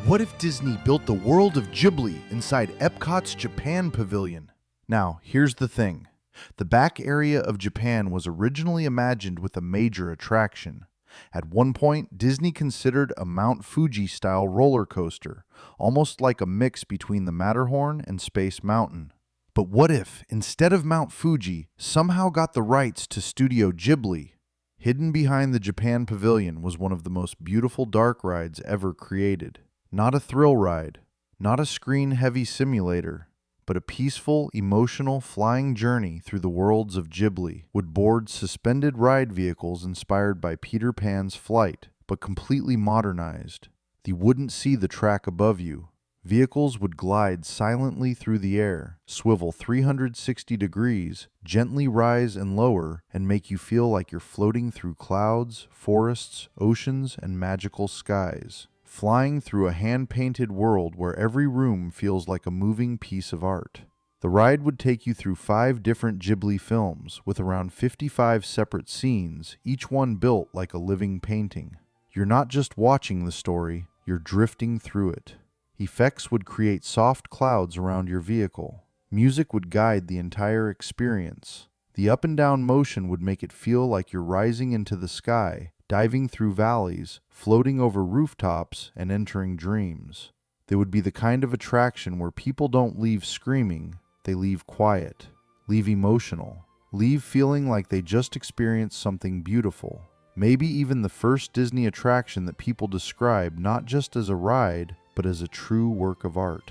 What if Disney built the world of Ghibli inside EPCOT's Japan Pavilion? Now, here's the thing. The back area of Japan was originally imagined with a major attraction. At one point, Disney considered a Mount Fuji-style roller coaster, almost like a mix between the Matterhorn and Space Mountain. But what if, instead of Mount Fuji, somehow got the rights to Studio Ghibli? Hidden behind the Japan Pavilion was one of the most beautiful dark rides ever created. Not a thrill ride, not a screen-heavy simulator, but a peaceful, emotional, flying journey through the worlds of Ghibli would board suspended ride vehicles inspired by Peter Pan's flight, but completely modernized. You wouldn't see the track above you. Vehicles would glide silently through the air, swivel 360 degrees, gently rise and lower, and make you feel like you're floating through clouds, forests, oceans, and magical skies. Flying through a hand-painted world where every room feels like a moving piece of art. The ride would take you through 5 different Ghibli films with around 55 separate scenes, each one built like a living painting. You're not just watching the story, you're drifting through it. Effects would create soft clouds around your vehicle. Music would guide the entire experience. The up and down motion would make it feel like you're rising into the sky, diving through valleys, floating over rooftops, and entering dreams. They would be the kind of attraction where people don't leave screaming, they leave quiet, leave emotional, leave feeling like they just experienced something beautiful. Maybe even the first Disney attraction that people describe not just as a ride, but as a true work of art.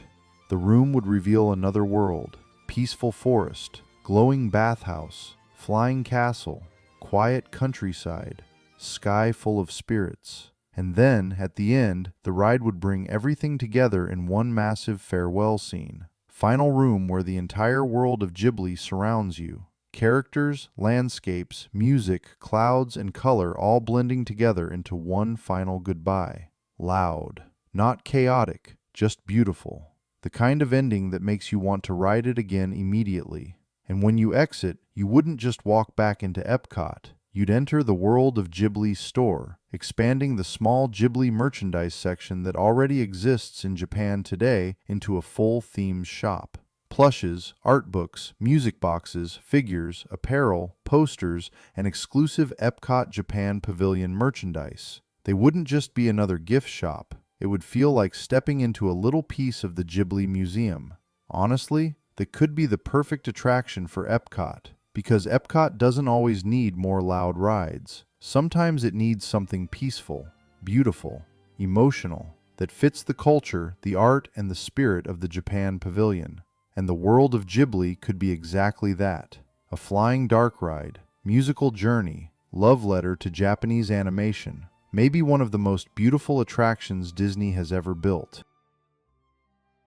The room would reveal another world, peaceful forest, glowing bathhouse, flying castle, quiet countryside, sky full of spirits. And then, at the end, the ride would bring everything together in one massive farewell scene. Final room where the entire world of Ghibli surrounds you. Characters, landscapes, music, clouds, and color all blending together into one final goodbye. Loud. Not chaotic, just beautiful. The kind of ending that makes you want to ride it again immediately. And when you exit, you wouldn't just walk back into EPCOT. You'd enter the World of Ghibli's store, expanding the small Ghibli merchandise section that already exists in Japan today into a full themed shop. Plushes, art books, music boxes, figures, apparel, posters, and exclusive EPCOT Japan Pavilion merchandise. They wouldn't just be another gift shop. It would feel like stepping into a little piece of the Ghibli Museum. Honestly, that could be the perfect attraction for EPCOT. Because EPCOT doesn't always need more loud rides. Sometimes it needs something peaceful, beautiful, emotional, that fits the culture, the art, and the spirit of the Japan Pavilion. And the world of Ghibli could be exactly that. A flying dark ride, musical journey, love letter to Japanese animation. Maybe one of the most beautiful attractions Disney has ever built.